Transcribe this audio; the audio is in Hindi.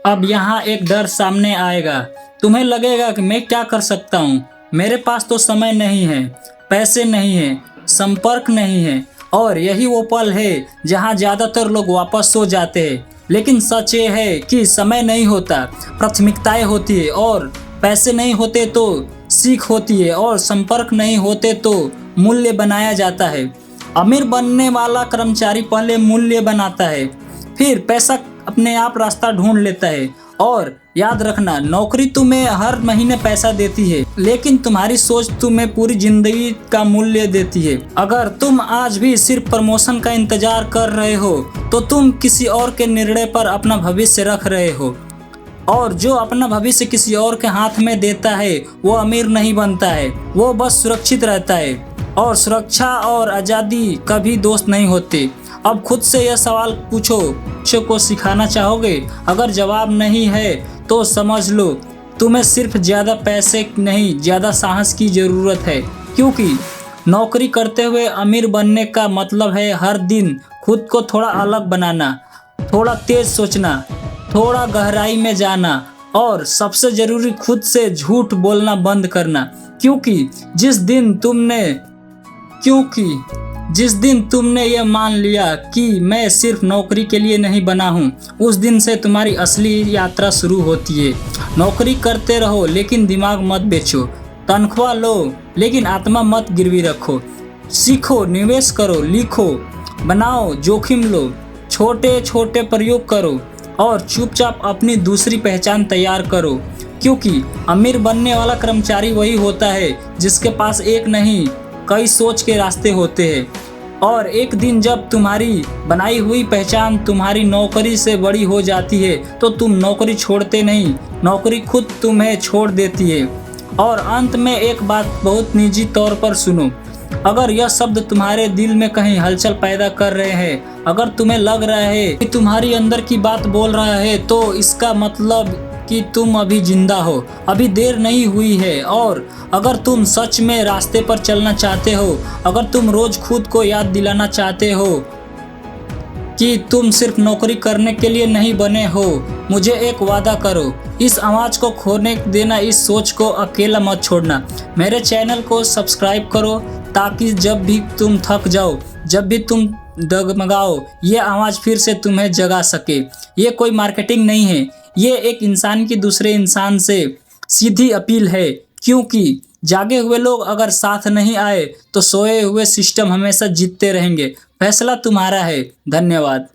अब यहाँ एक डर सामने आएगा। तुम्हें लगेगा कि मैं क्या कर सकता हूँ, मेरे पास तो समय नहीं है, पैसे नहीं है, संपर्क नहीं है। और यही वो पल है जहाँ ज़्यादातर लोग वापस सो जाते हैं। लेकिन सच ये है कि समय नहीं होता, प्राथमिकताएं होती है। और पैसे नहीं होते तो सीख होती है, और संपर्क नहीं होते तो मूल्य बनाया जाता है। अमीर बनने वाला कर्मचारी पहले मूल्य बनाता है, फिर पैसा अपने आप रास्ता ढूंढ लेता है। और याद रखना, नौकरी तुम्हें हर महीने पैसा देती है, लेकिन तुम्हारी सोच तुम्हें पूरी जिंदगी का मूल्य देती है। अगर तुम आज भी सिर्फ प्रमोशन का इंतजार कर रहे हो तो तुम किसी और के निर्णय पर अपना भविष्य रख रहे हो। और जो अपना भविष्य किसी और के हाथ में देता है वो अमीर नहीं बनता है, वो बस सुरक्षित रहता है। और सुरक्षा और आज़ादी कभी दोस्त नहीं होते। अब खुद से यह सवाल पूछो, बच्चों को सिखाना चाहोगे? अगर जवाब नहीं है तो समझ लो, तुम्हें सिर्फ ज़्यादा पैसे नहीं, ज़्यादा साहस की ज़रूरत है। क्योंकि नौकरी करते हुए अमीर बनने का मतलब है हर दिन खुद को थोड़ा अलग बनाना, थोड़ा तेज सोचना, थोड़ा गहराई में जाना, और सबसे ज़रूरी खुद से झूठ बोलना बंद करना। क्योंकि जिस दिन तुमने ये मान लिया कि मैं सिर्फ नौकरी के लिए नहीं बना हूँ, उस दिन से तुम्हारी असली यात्रा शुरू होती है। नौकरी करते रहो लेकिन दिमाग मत बेचो, तनख्वाह लो लेकिन आत्मा मत गिरवी रखो। सीखो, निवेश करो, लिखो, बनाओ, जोखिम लो, छोटे छोटे प्रयोग करो, और चुपचाप अपनी दूसरी पहचान तैयार करो। क्योंकि अमीर बनने वाला कर्मचारी वही होता है जिसके पास एक नहीं, कई सोच के रास्ते होते हैं। और एक दिन जब तुम्हारी बनाई हुई पहचान तुम्हारी नौकरी से बड़ी हो जाती है तो तुम नौकरी छोड़ते नहीं, नौकरी खुद तुम्हें छोड़ देती है। और अंत में एक बात बहुत निजी तौर पर सुनो, अगर यह शब्द तुम्हारे दिल में कहीं हलचल पैदा कर रहे हैं, अगर तुम्हें लग रहा है कि तुम्हारी अंदर की बात बोल रहा है, तो इसका मतलब कि तुम अभी जिंदा हो, अभी देर नहीं हुई है। और अगर तुम सच में रास्ते पर चलना चाहते हो, अगर तुम रोज खुद को याद दिलाना चाहते हो कि तुम सिर्फ नौकरी करने के लिए नहीं बने हो, मुझे एक वादा करो, इस आवाज़ को खोने देना, इस सोच को अकेला मत छोड़ना। मेरे चैनल को सब्सक्राइब करो ताकि जब भी तुम थक जाओ, जब भी तुम डगमगाओ, ये आवाज़ फिर से तुम्हें जगा सके। ये कोई मार्केटिंग नहीं है, ये एक इंसान की दूसरे इंसान से सीधी अपील है। क्योंकि जागे हुए लोग अगर साथ नहीं आए तो सोए हुए सिस्टम हमेशा जीतते रहेंगे। फैसला तुम्हारा है। धन्यवाद।